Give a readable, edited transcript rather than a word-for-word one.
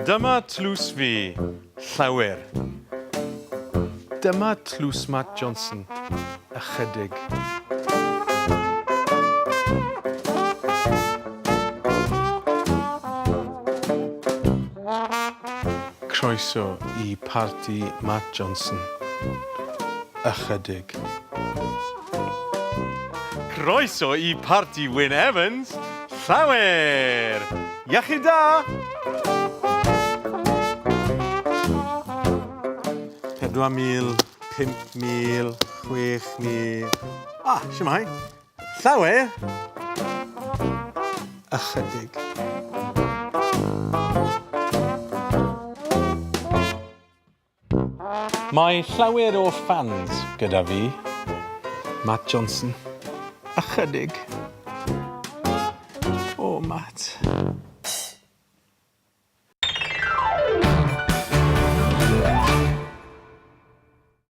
Dyma tlws fi, Llawer. Dyma tlws Matt Johnson, Ychydig. Croeso I parti Matt Johnson, Ychydig. Croeso I parti Wynne Evans, Llawer! Iechyd da! 4,000, 5,000, 6,000... Shwmai? Llawer? Ychydig. Mae llawer o fans gyda fi. Matt Johnson. Ychydig. O, Matt.